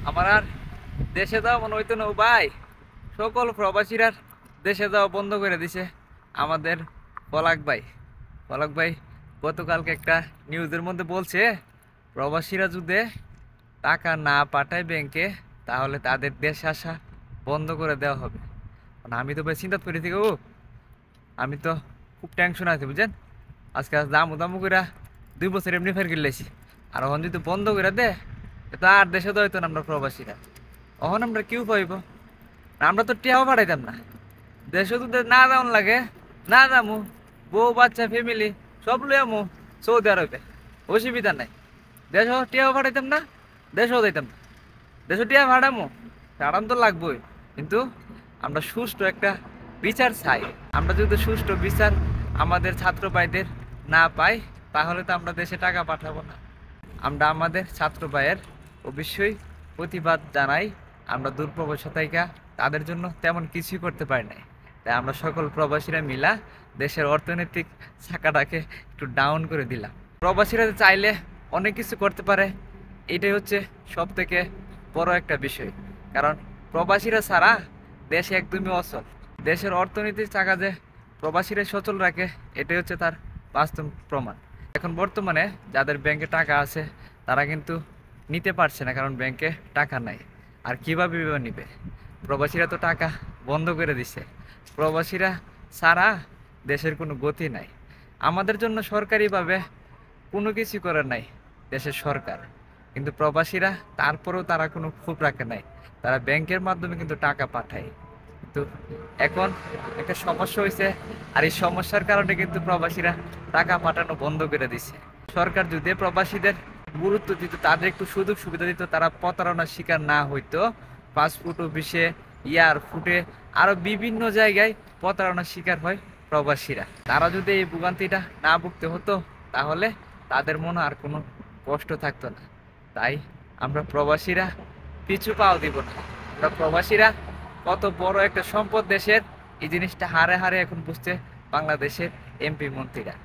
আমার আর দেশে যাওয়া মনে হইতো না ভাই। সকল প্রবাসীরা দেশে যাওয়া বন্ধ করে দিছে। আমাদের পলাক ভাই গতকালকে একটা নিউজের মধ্যে বলছে প্রবাসীরা যদি টাকা না পাঠায় ব্যাংকে তাহলে তাদের দেশে আসা বন্ধ করে দেওয়া হবে। মানে আমি তো ভাই চিন্তা করি থেকে আমি তো খুব টেনশন আছে বুঝছেন। আজকে দামু দামু করে 2 বছর এমনি ফের গেলেছি। আর এখন যদি বন্ধ করে দে তো আর দেশে তো হইতো না আমরা প্রবাসীরা। এখন আমরা কেউ পাইব না, আমরা তো টিয়াও পাঠাইতাম না। দেশে যদি না যাওয়ান লাগে না যামু, বউ বাচ্চা ফ্যামিলি সব লই আমু সৌদি আরবে, অসুবিধা নাই। দেশ টিয়াও পাঠাইতাম না, দেশেও যাইতাম না। দেশে টিয়া ভাড়ামো, ভাড়াম তো লাগবোই। কিন্তু আমরা সুষ্ঠু একটা বিচার চাই। আমরা যদি সুষ্ঠু বিচার আমাদের ছাত্র ভাইদের না পাই তাহলে তো আমরা দেশে টাকা পাঠাবো না। আমরা আমাদের ছাত্র ভাইয়ের অবশ্যই প্রতিবাদ জানাই। আমরা দূরপ্রবাসী থাইকা তাদের জন্য তেমন কিছুই করতে পারি নাই। তাই আমরা সকল প্রবাসীরা মিলা দেশের অর্থনৈতিক চাকাটাকে একটু ডাউন করে দিলাম। প্রবাসীরা চাইলে অনেক কিছু করতে পারে, এটাই হচ্ছে সব থেকে বড় একটা বিষয়। কারণ প্রবাসীরা ছাড়া দেশ একদমই অচল। দেশের অর্থনীতির চাকা যে প্রবাসীরা সচল রাখে এটাই হচ্ছে তার বাস্তব প্রমাণ। এখন বর্তমানে যাদের ব্যাংকে টাকা আছে তারা কিন্তু নিতে পারছে না, কারণ ব্যাংকে টাকা নাই। আর কিভাবে নিবে? প্রবাসীরা তো টাকা বন্ধ করে দিছে। প্রবাসীরা ছাড়া দেশের কোনো গতি নাই। আমাদের জন্য সরকারিভাবে কোনো কিছু করে নাই দেশের সরকার, কিন্তু প্রবাসীরা তারপরেও তারা কোনো ক্ষোভ রাখে নাই। তারা ব্যাংকের মাধ্যমে কিন্তু টাকা পাঠায়। কিন্তু এখন একটা সমস্যা হয়েছে, আর এই সমস্যার কারণে কিন্তু প্রবাসীরা টাকা পাঠানো বন্ধ করে দিছে। সরকার যদি প্রবাসীদের গুরুত্ব দিত, তাদের একটু সুযোগ সুবিধা দিত, তারা প্রতারণার শিকার না হইতো। পাসপোর্ট অফিসে, এয়ারপোর্টে, আরো বিভিন্ন জায়গায় প্রতারণার শিকার হয় প্রবাসীরা। তারা যদি এই ভোগান্তিটা না ভুগতে হতো তাহলে তাদের মনে আর কোনো কষ্ট থাকতো না। তাই আমরা প্রবাসীরা পিছু পাও দিব না। আমরা প্রবাসীরা কত বড় একটা সম্পদ দেশের, এই জিনিসটা হারে হারে এখন বুঝছে বাংলাদেশের এমপি মন্ত্রীরা।